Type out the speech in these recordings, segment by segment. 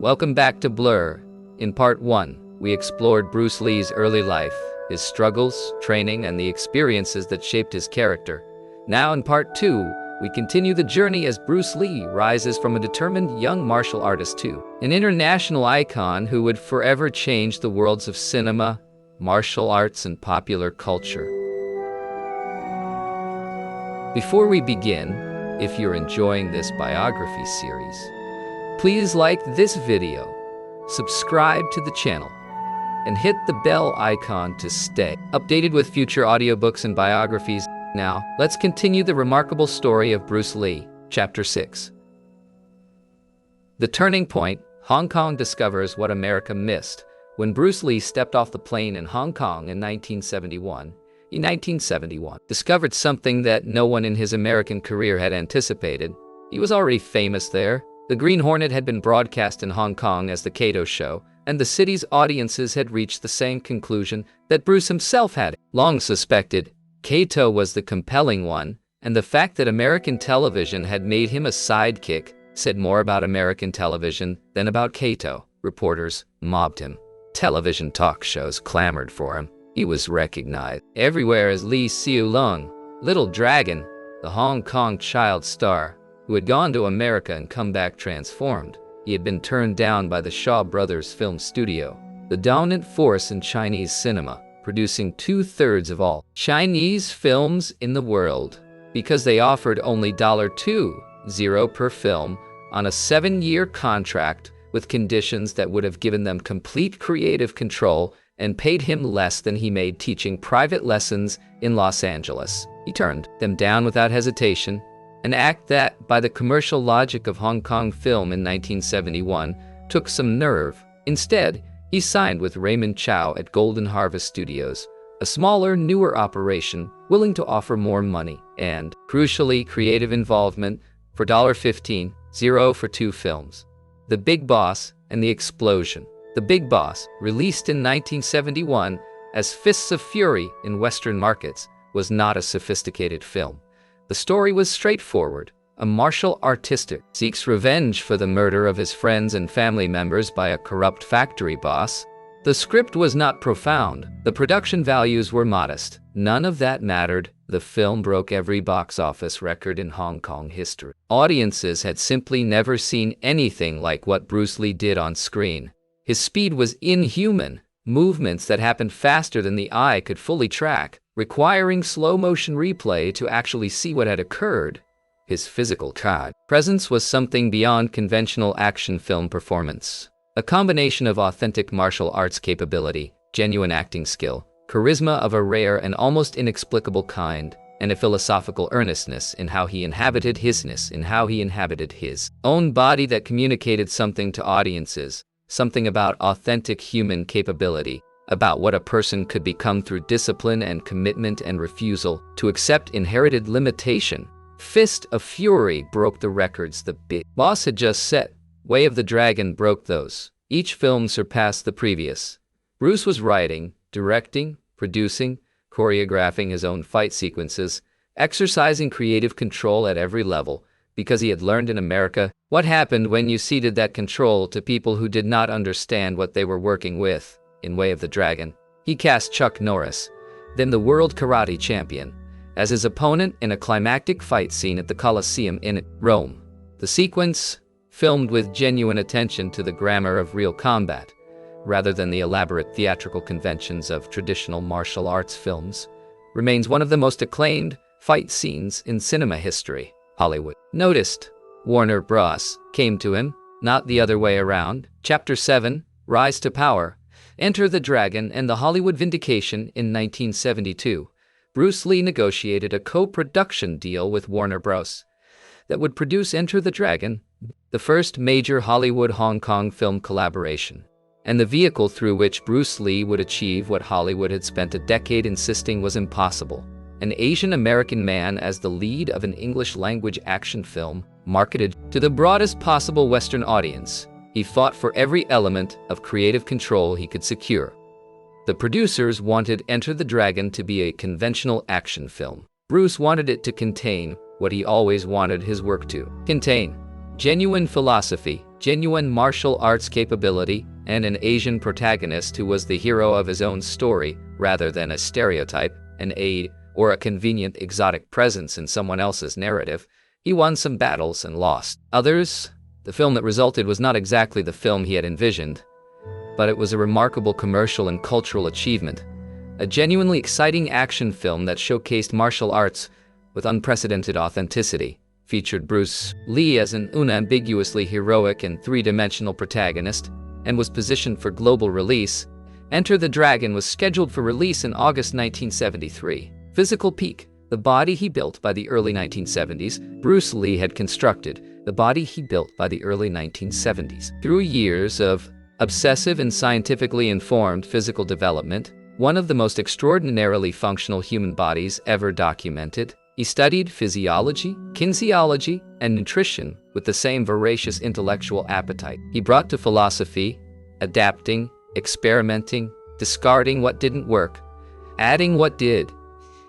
Welcome back to Blurr. In part 1, we explored Bruce Lee's early life, his struggles, training, and the experiences that shaped his character. Now in part 2, we continue the journey as Bruce Lee rises from a determined young martial artist to an international icon who would forever change the worlds of cinema, martial arts, and popular culture. Before we begin, if you're enjoying this biography series, please like this video, subscribe to the channel, and hit the bell icon to stay updated with future audiobooks and biographies. Now, let's continue the remarkable story of Bruce Lee, Chapter 6. The turning point. Hong Kong discovers what America missed. When Bruce Lee stepped off the plane in Hong Kong in 1971, discovered something that no one in his American career had anticipated. He was already famous there. The Green Hornet had been broadcast in Hong Kong as the Kato Show, and the city's audiences had reached the same conclusion that Bruce himself had long suspected. Kato was the compelling one, and the fact that American television had made him a sidekick said more about American television than about Kato. Reporters mobbed him. Television talk shows clamored for him. He was recognized everywhere as Lee Siu Lung, Little Dragon, the Hong Kong child star who had gone to America and come back transformed. He had been turned down by the Shaw Brothers Film Studio, the dominant force in Chinese cinema, producing 2/3 of all Chinese films in the world, because they offered only $2.0 per film on a 7-year contract with conditions that would have given them complete creative control and paid him less than he made teaching private lessons in Los Angeles. He turned them down without hesitation, an act that, by the commercial logic of Hong Kong film in 1971, took some nerve. Instead, he signed with Raymond Chow at Golden Harvest Studios, a smaller, newer operation willing to offer more money and, crucially, creative involvement for $15.0 for 2 films, The Big Boss and The Explosion. The Big Boss, released in 1971 as Fists of Fury in Western markets, was not a sophisticated film. The story was straightforward. A martial artist seeks revenge for the murder of his friends and family members by a corrupt factory boss. The script was not profound. The production values were modest. None of that mattered. The film broke every box office record in Hong Kong history. Audiences had simply never seen anything like what Bruce Lee did on screen. His speed was inhuman, movements that happened faster than the eye could fully track, requiring slow-motion replay to actually see what had occurred. His physical presence was something beyond conventional action film performance. A combination of authentic martial arts capability, genuine acting skill, charisma of a rare and almost inexplicable kind, and a philosophical earnestness in how he inhabited his own body that communicated something to audiences, something about authentic human capability, about what a person could become through discipline and commitment and refusal to accept inherited limitation. Fist of Fury broke the records the Big Boss had just set. Way of the Dragon broke those. Each film surpassed the previous. Bruce was writing, directing, producing, choreographing his own fight sequences, exercising creative control at every level, because he had learned in America what happened when you ceded that control to people who did not understand what they were working with. In Way of the Dragon, he cast Chuck Norris, then the world karate champion, as his opponent in a climactic fight scene at the Colosseum in Rome. The sequence, filmed with genuine attention to the grammar of real combat, rather than the elaborate theatrical conventions of traditional martial arts films, remains one of the most acclaimed fight scenes in cinema history. Hollywood noticed. Warner Bros. Came to him, not the other way around. Chapter 7, Rise to Power, Enter the Dragon, and the Hollywood Vindication. In 1972, Bruce Lee negotiated a co-production deal with Warner Bros. That would produce Enter the Dragon, the first major Hollywood-Hong Kong film collaboration, and the vehicle through which Bruce Lee would achieve what Hollywood had spent a decade insisting was impossible: an Asian-American man as the lead of an English-language action film marketed to the broadest possible Western audience. He fought for every element of creative control he could secure. The producers wanted Enter the Dragon to be a conventional action film. Bruce wanted it to contain what he always wanted his work to contain: genuine philosophy, genuine martial arts capability, and an Asian protagonist who was the hero of his own story rather than a stereotype, an aid, or a convenient exotic presence in someone else's narrative. He won some battles and lost others. The film that resulted was not exactly the film he had envisioned, but it was a remarkable commercial and cultural achievement. A genuinely exciting action film that showcased martial arts with unprecedented authenticity, featured Bruce Lee as an unambiguously heroic and three-dimensional protagonist, and was positioned for global release. Enter the Dragon was scheduled for release in August 1973. Physical peak: the body he built by the early 1970s. Bruce Lee had constructed the body he built by the early 1970s. Through years of obsessive and scientifically informed physical development, one of the most extraordinarily functional human bodies ever documented, he studied physiology, kinesiology, and nutrition with the same voracious intellectual appetite. He brought to philosophy, adapting, experimenting, discarding what didn't work, adding what did.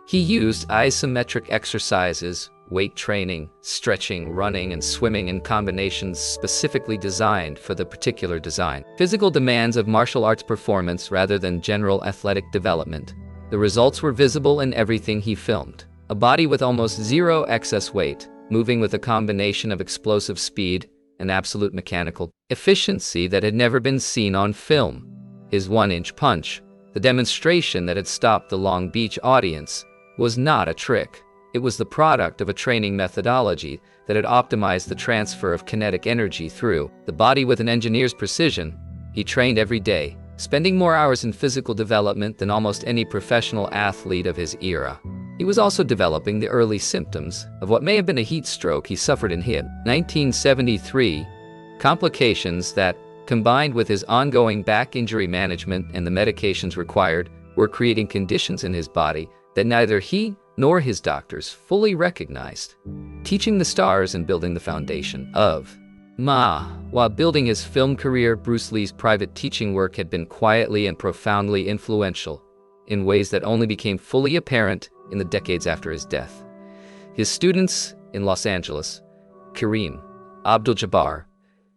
He used isometric exercises, weight training, stretching, running, and swimming in combinations specifically designed for the particular design. Physical demands of martial arts performance rather than general athletic development. The results were visible in everything he filmed. A body with almost zero excess weight, moving with a combination of explosive speed and absolute mechanical efficiency that had never been seen on film. His one-inch punch, the demonstration that had stopped the Long Beach audience, was not a trick. It was the product of a training methodology that had optimized the transfer of kinetic energy through the body with an engineer's precision. He trained every day, spending more hours in physical development than almost any professional athlete of his era. He was also developing the early symptoms of what may have been a heat stroke he suffered in 1973, complications that, combined with his ongoing back injury management and the medications required, were creating conditions in his body that neither he nor his doctors fully recognized. Teaching the stars and building the foundation of While building his film career, Bruce Lee's private teaching work had been quietly and profoundly influential in ways that only became fully apparent in the decades after his death. His students in Los Angeles, Kareem Abdul-Jabbar,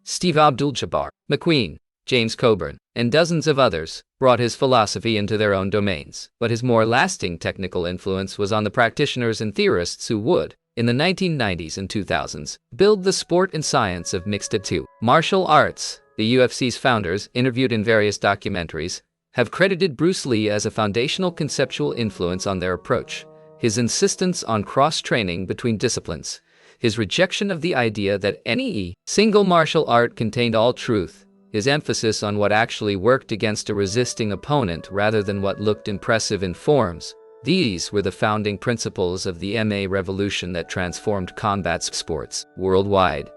Steve Abdul-Jabbar McQueen, James Coburn, and dozens of others, brought his philosophy into their own domains. But his more lasting technical influence was on the practitioners and theorists who would, in the 1990s and 2000s, build the sport and science of mixed martial arts. The UFC's founders, interviewed in various documentaries, have credited Bruce Lee as a foundational conceptual influence on their approach. His insistence on cross-training between disciplines, his rejection of the idea that any single martial art contained all truth, his emphasis on what actually worked against a resisting opponent rather than what looked impressive in forms. These were the founding principles of the MMA revolution that transformed combat sports worldwide.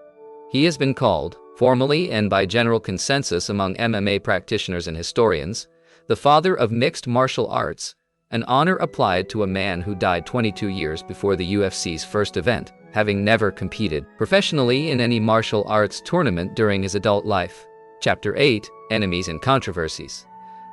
He has been called, formally and by general consensus among MMA practitioners and historians, the father of mixed martial arts, an honor applied to a man who died 22 years before the UFC's first event, having never competed professionally in any martial arts tournament during his adult life. Chapter 8: Enemies and Controversies.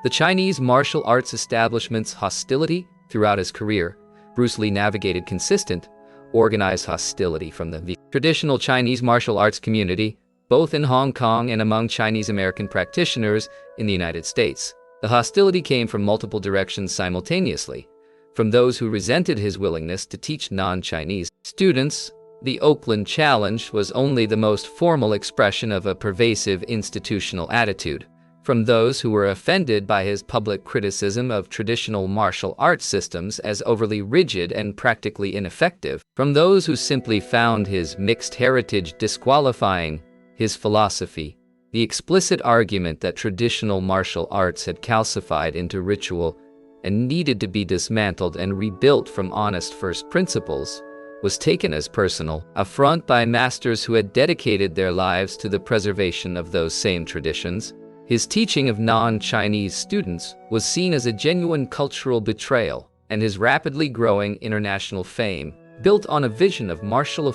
The Chinese martial arts establishment's hostility. Throughout his career, Bruce Lee navigated consistent, organized hostility from the traditional Chinese martial arts community, both in Hong Kong and among Chinese-American practitioners in the United States. The hostility came from multiple directions simultaneously. From those who resented his willingness to teach non-Chinese students, the Oakland Challenge was only the most formal expression of a pervasive institutional attitude. From those who were offended by his public criticism of traditional martial arts systems as overly rigid and practically ineffective. From those who simply found his mixed heritage disqualifying his philosophy. The explicit argument that traditional martial arts had calcified into ritual and needed to be dismantled and rebuilt from honest first principles was taken as personal affront by masters who had dedicated their lives to the preservation of those same traditions. His teaching of non-Chinese students was seen as a genuine cultural betrayal, and his rapidly growing international fame, built on a vision of martial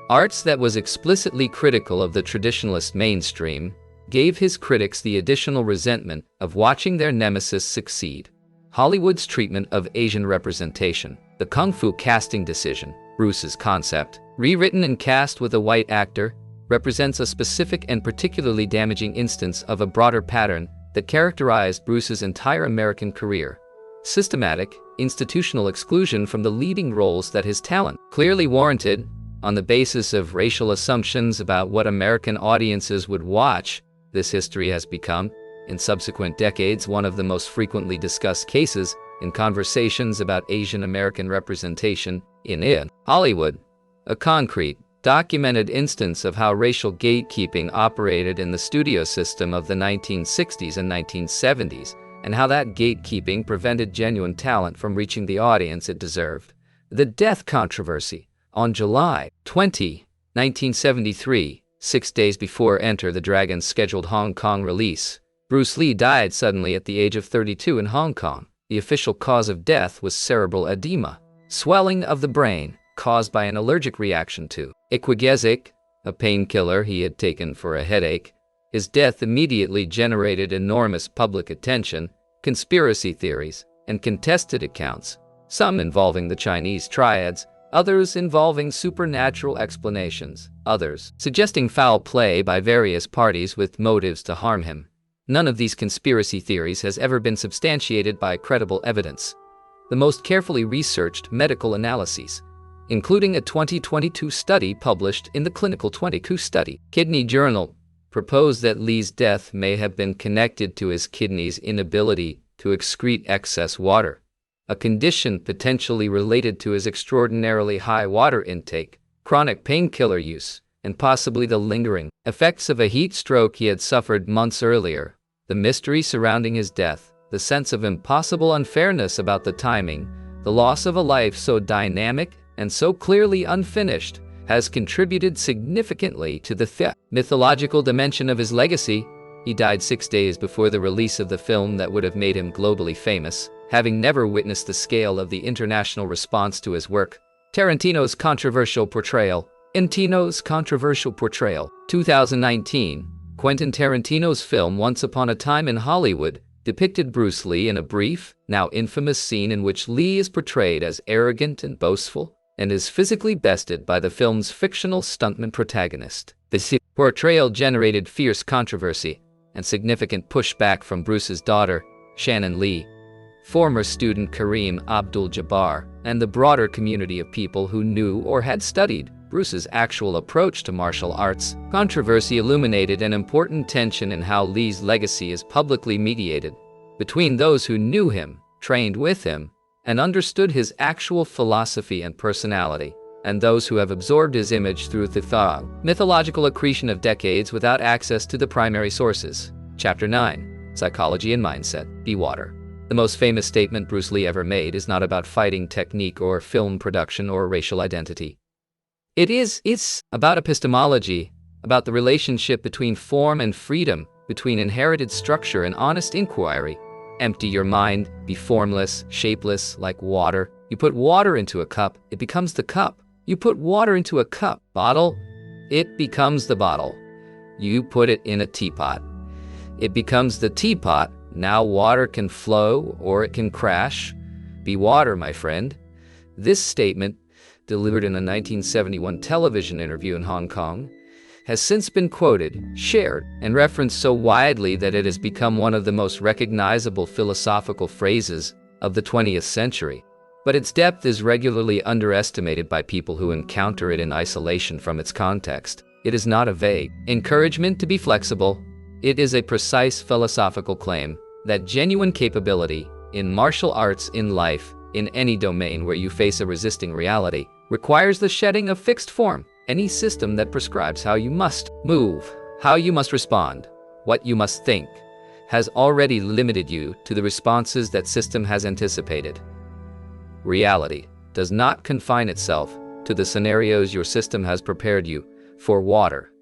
arts that was explicitly critical of the traditionalist mainstream, gave his critics the additional resentment of watching their nemesis succeed. Hollywood's treatment of Asian representation. The Kung Fu casting decision. Bruce's concept, rewritten and cast with a white actor, represents a specific and particularly damaging instance of a broader pattern that characterized Bruce's entire American career: systematic, institutional exclusion from the leading roles that his talent clearly warranted, on the basis of racial assumptions about what American audiences would watch. This history has become, in subsequent decades, one of the most frequently discussed cases in conversations about Asian American representation in Hollywood, a concrete, documented instance of how racial gatekeeping operated in the studio system of the 1960s and 1970s, and how that gatekeeping prevented genuine talent from reaching the audience it deserved. The death controversy. On July 20, 1973, 6 days before Enter the Dragon's scheduled Hong Kong release, Bruce Lee died suddenly at the age of 32 in Hong Kong. The official cause of death was cerebral edema, swelling of the brain, caused by an allergic reaction to Equigesic, a painkiller he had taken for a headache. His death immediately generated enormous public attention, conspiracy theories, and contested accounts, some involving the Chinese triads, others involving supernatural explanations, others suggesting foul play by various parties with motives to harm him. None of these conspiracy theories has ever been substantiated by credible evidence. The most carefully researched medical analyses, including a 2022 study published in the Clinical 22 Study Kidney Journal, propose that Lee's death may have been connected to his kidneys' inability to excrete excess water, a condition potentially related to his extraordinarily high water intake, chronic painkiller use, and possibly the lingering effects of a heat stroke he had suffered months earlier. The mystery surrounding his death, the sense of impossible unfairness about the timing, the loss of a life so dynamic and so clearly unfinished, has contributed significantly to the mythological dimension of his legacy. He died 6 days before the release of the film that would have made him globally famous, having never witnessed the scale of the international response to his work. Tarantino's controversial portrayal. 2019, Quentin Tarantino's film Once Upon a Time in Hollywood depicted Bruce Lee in a brief, now infamous scene in which Lee is portrayed as arrogant and boastful, and is physically bested by the film's fictional stuntman protagonist. This portrayal generated fierce controversy and significant pushback from Bruce's daughter, Shannon Lee, former student Kareem Abdul-Jabbar, and the broader community of people who knew or had studied Bruce's actual approach to martial arts. Controversy illuminated an important tension in how Lee's legacy is publicly mediated, between those who knew him, trained with him, and understood his actual philosophy and personality, and those who have absorbed his image through the mythological accretion of decades without access to the primary sources. Chapter 9. Psychology and Mindset. Be water. The most famous statement Bruce Lee ever made is not about fighting technique or film production or racial identity. It's about epistemology, about the relationship between form and freedom, between inherited structure and honest inquiry. Empty your mind, be formless, shapeless, like water. You put water into a cup, it becomes the cup. You put water into a cup, bottle, it becomes the bottle. You put it in a teapot, it becomes the teapot. Now water can flow or it can crash. Be water, my friend. This statement, delivered in a 1971 television interview in Hong Kong, has since been quoted, shared, and referenced so widely that it has become one of the most recognizable philosophical phrases of the 20th century. But its depth is regularly underestimated by people who encounter it in isolation from its context. It is not a vague encouragement to be flexible. It is a precise philosophical claim that genuine capability in martial arts, in life, in any domain where you face a resisting reality, requires the shedding of fixed form. Any system that prescribes how you must move, how you must respond, what you must think, has already limited you to the responses that system has anticipated. Reality does not confine itself to the scenarios your system has prepared you for. Water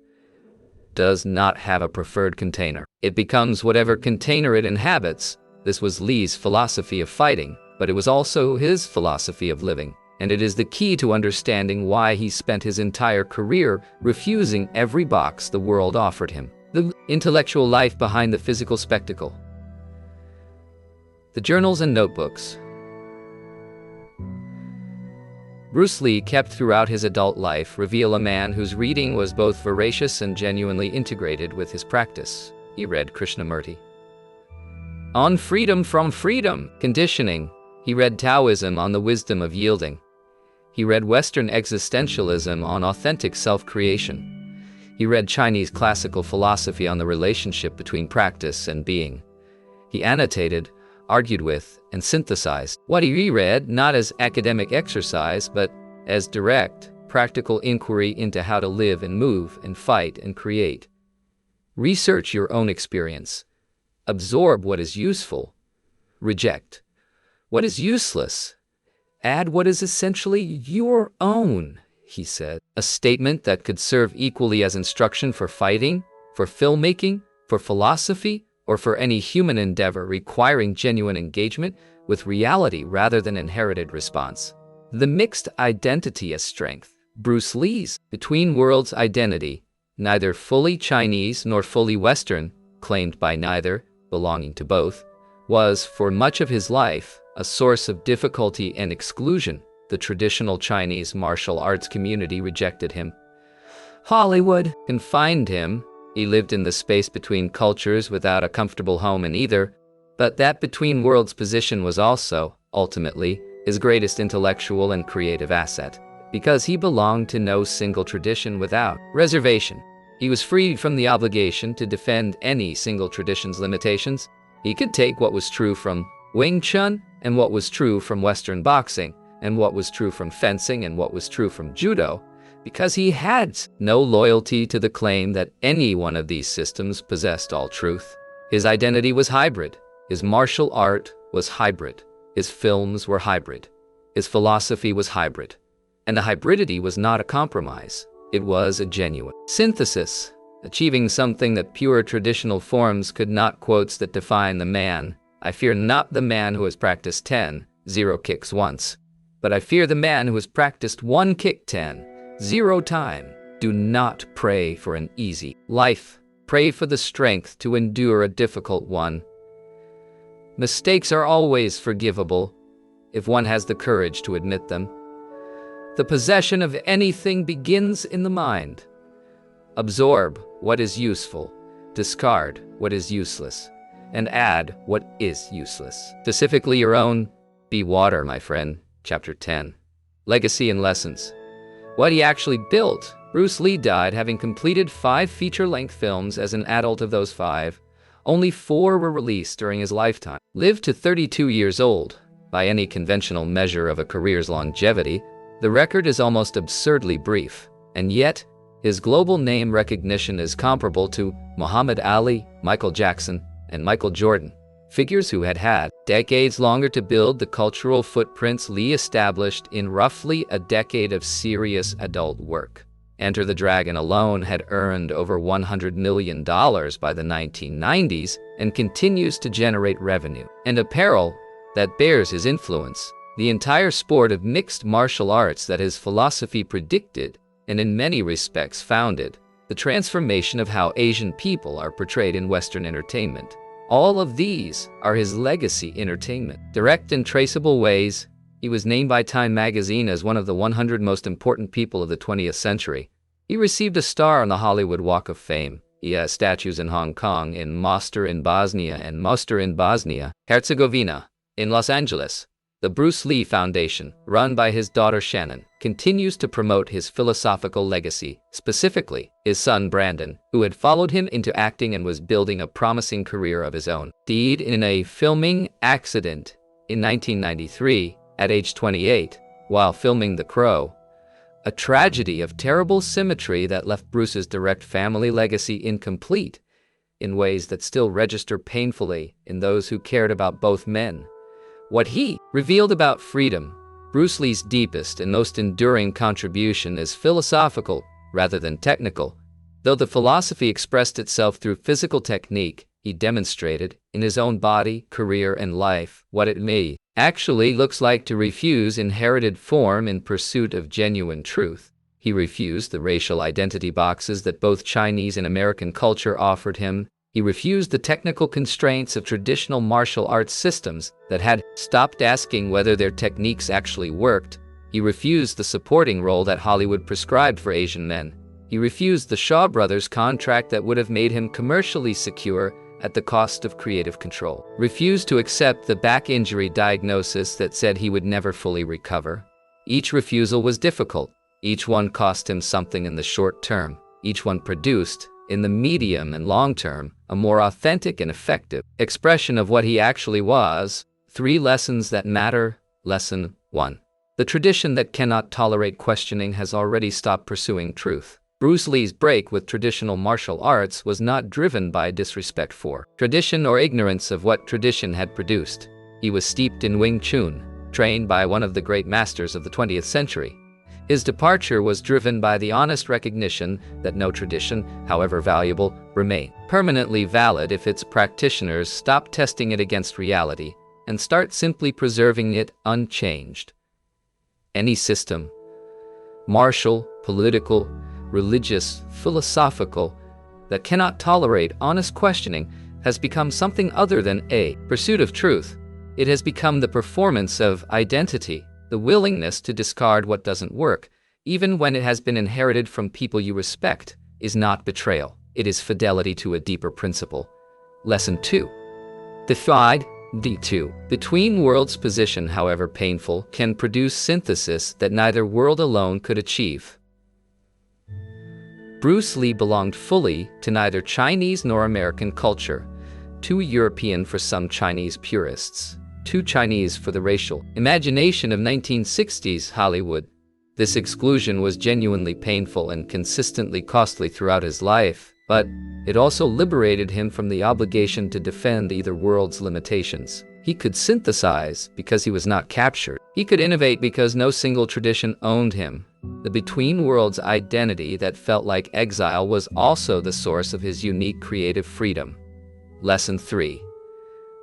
does not have a preferred container. It becomes whatever container it inhabits. This was Lee's philosophy of fighting, but it was also his philosophy of living. And it is the key to understanding why he spent his entire career refusing every box the world offered him. The intellectual life behind the physical spectacle. The journals and notebooks. Bruce Lee kept throughout his adult life reveal a man whose reading was both voracious and genuinely integrated with his practice. He read Krishnamurti on freedom from freedom conditioning. He read Taoism on the wisdom of yielding. He read Western existentialism on authentic self-creation. He read Chinese classical philosophy on the relationship between practice and being. He annotated, argued with, and synthesized what he reread not as academic exercise, but as direct, practical inquiry into how to live and move and fight and create. Research your own experience. Absorb what is useful. Reject what is useless. Add what is essentially your own, he said. A statement that could serve equally as instruction for fighting, for filmmaking, for philosophy, or for any human endeavor requiring genuine engagement with reality rather than inherited response. The mixed identity as strength. Bruce Lee's between worlds identity, neither fully Chinese nor fully Western, claimed by neither, belonging to both, was, for much of his life, a source of difficulty and exclusion. The traditional Chinese martial arts community rejected him. Hollywood confined him. He lived in the space between cultures without a comfortable home in either, but that between worlds position was also, ultimately, his greatest intellectual and creative asset, because he belonged to no single tradition without reservation. He was free from the obligation to defend any single tradition's limitations. He could take what was true from Wing Chun and what was true from Western boxing, and what was true from fencing and what was true from judo, because he had no loyalty to the claim that any one of these systems possessed all truth. His identity was hybrid. His martial art was hybrid. His films were hybrid. His philosophy was hybrid. And the hybridity was not a compromise. It was a genuine synthesis, achieving something that pure traditional forms could not. Quotes that define the man. I fear not the man who has practiced 10-0 kicks once, but I fear the man who has practiced 1 kick 10-0 time. Do not pray for an easy life. Pray for the strength to endure a difficult one. Mistakes are always forgivable if one has the courage to admit them. The possession of anything begins in the mind. Absorb what is useful, discard what is useless, and add what is useless. Specifically your own. Be water, my friend. Chapter 10. Legacy and Lessons. What he actually built. Bruce Lee died having completed 5 feature-length films. As an adult of those 5, only 4 were released during his lifetime. Lived to 32 years old. By any conventional measure of a career's longevity, the record is almost absurdly brief, and yet his global name recognition is comparable to Muhammad Ali, Michael Jackson, and Michael Jordan, figures who had decades longer to build the cultural footprints Lee established in roughly a decade of serious adult work. Enter the Dragon alone had earned over $100 million by the 1990s and continues to generate revenue and apparel that bears his influence. The entire sport of mixed martial arts that his philosophy predicted, and in many respects founded, the transformation of how Asian people are portrayed in Western entertainment. All of these are his legacy entertainment. Direct and traceable ways. He was named by Time magazine as one of the 100 most important people of the 20th century. He received a star on the Hollywood Walk of Fame. He has statues in Hong Kong, in Mostar in Bosnia, and Mostar in Bosnia, Herzegovina, in Los Angeles. The Bruce Lee Foundation, run by his daughter Shannon, continues to promote his philosophical legacy, specifically his son Brandon, who had followed him into acting and was building a promising career of his own. Died in a filming accident in 1993 at age 28 while filming The Crow, a tragedy of terrible symmetry that left Bruce's direct family legacy incomplete in ways that still register painfully in those who cared about both men. What he revealed about freedom. Bruce Lee's deepest and most enduring contribution is philosophical rather than technical. Though the philosophy expressed itself through physical technique, he demonstrated, in his own body, career, and life, what it may actually looks like to refuse inherited form in pursuit of genuine truth. He refused the racial identity boxes that both Chinese and American culture offered him. He refused the technical constraints of traditional martial arts systems that had stopped asking whether their techniques actually worked, He refused the supporting role that Hollywood prescribed for Asian men. He refused the Shaw Brothers contract that would have made him commercially secure at the cost of creative control. Refused to accept the back injury diagnosis that said he would never fully recover. Each refusal was difficult. Each one cost him something in the short term. Each one produced, in the medium and long term, a more authentic and effective expression of what he actually was. 3 lessons that matter. Lesson 1. The tradition that cannot tolerate questioning has already stopped pursuing truth. Bruce Lee's break with traditional martial arts was not driven by disrespect for tradition or ignorance of what tradition had produced. He was steeped in Wing Chun, trained by one of the great masters of the 20th century. His departure was driven by the honest recognition that no tradition, however valuable, remained permanently valid if its practitioners stop testing it against reality and start simply preserving it unchanged. Any system, martial, political, religious, philosophical, that cannot tolerate honest questioning has become something other than a pursuit of truth. It has become the performance of identity, the willingness to discard what doesn't work, even when it has been inherited from people you respect, is not betrayal. It is fidelity to a deeper principle. Lesson 2. Divide. D2. Between worlds position, however painful, can produce synthesis that neither world alone could achieve. Bruce Lee belonged fully to neither Chinese nor American culture, too European for some Chinese purists, too Chinese for the racial imagination of 1960s Hollywood. This exclusion was genuinely painful and consistently costly throughout his life, but it also liberated him from the obligation to defend either world's limitations. He could synthesize because he was not captured. He could innovate because no single tradition owned him. The between worlds identity that felt like exile was also the source of his unique creative freedom. Lesson 3.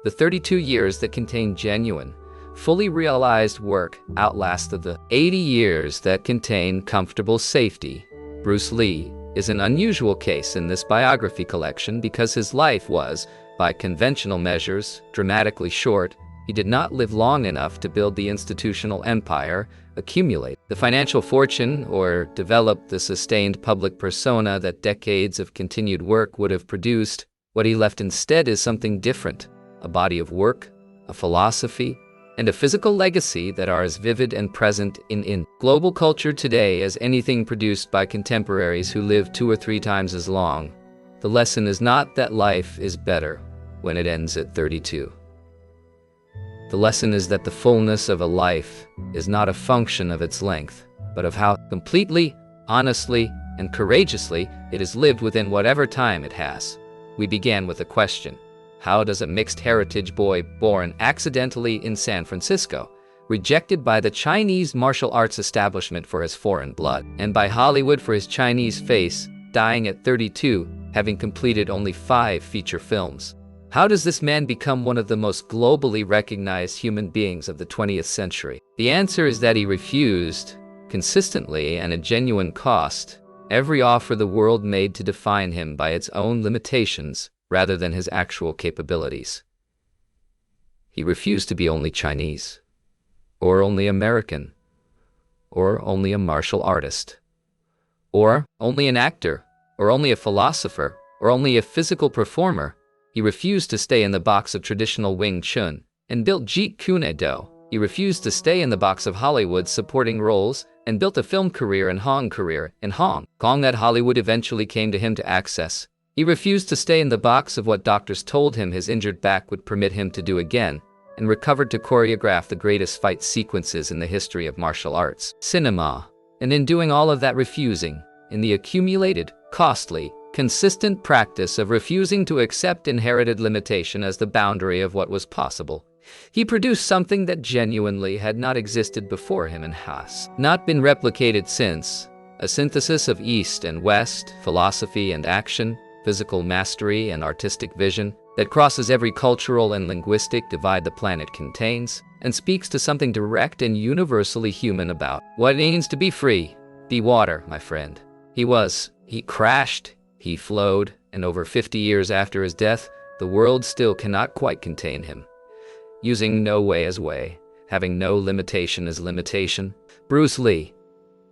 The 32 years that contained genuine, fully realized work outlasted the 80 years that contained comfortable safety. Bruce Lee is an unusual case in this biography collection because his life was, by conventional measures, dramatically short. He did not live long enough to build the institutional empire, accumulate the financial fortune, or develop the sustained public persona that decades of continued work would have produced. What he left instead is something different, a body of work, a philosophy, and a physical legacy that are as vivid and present in global culture today as anything produced by contemporaries who lived 2 or 3 times as long. The lesson is not that life is better when it ends at 32. The lesson is that the fullness of a life is not a function of its length, but of how completely, honestly, and courageously it is lived within whatever time it has. We began with a question. How does a mixed heritage boy born accidentally in San Francisco, rejected by the Chinese martial arts establishment for his foreign blood, and by Hollywood for his Chinese face, dying at 32, having completed only 5 feature films? How does this man become one of the most globally recognized human beings of the 20th century? The answer is that he refused, consistently and at genuine cost, every offer the world made to define him by its own limitations rather than his actual capabilities. He refused to be only Chinese, or only American, or only a martial artist, or only an actor, or only a philosopher, or only a physical performer. He refused to stay in the box of traditional Wing Chun and built Jeet Kune Do. He refused to stay in the box of Hollywood's supporting roles and built a film career in Hong Kong that Hollywood eventually came to him to access. He refused to stay in the box of what doctors told him his injured back would permit him to do again, and recovered to choreograph the greatest fight sequences in the history of martial arts cinema. And in doing all of that refusing, in the accumulated, costly, consistent practice of refusing to accept inherited limitation as the boundary of what was possible, he produced something that genuinely had not existed before him and has not been replicated since. A synthesis of East and West, philosophy and action, physical mastery and artistic vision that crosses every cultural and linguistic divide the planet contains, and speaks to something direct and universally human about what it means to be free. Be water, my friend. He crashed, he flowed, and over 50 years after his death, the world still cannot quite contain him. Using no way as way, Having no limitation is limitation. Bruce Lee.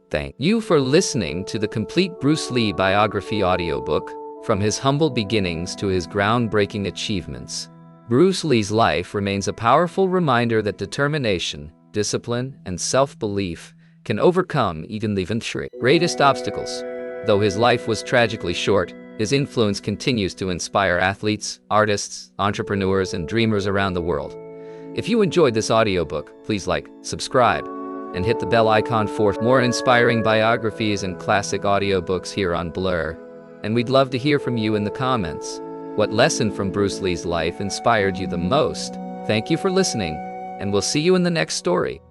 Thank you for listening to the complete Bruce Lee Biography Audiobook, from his humble beginnings to his groundbreaking achievements. Bruce Lee's life remains a powerful reminder that determination, discipline, and self-belief can overcome even the greatest obstacles. Though his life was tragically short, his influence continues to inspire athletes, artists, entrepreneurs, and dreamers around the world. If you enjoyed this audiobook, please like, subscribe, and hit the bell icon for more inspiring biographies and classic audiobooks here on Blurr. And we'd love to hear from you in the comments. What lesson from Bruce Lee's life inspired you the most? Thank you for listening, and we'll see you in the next story.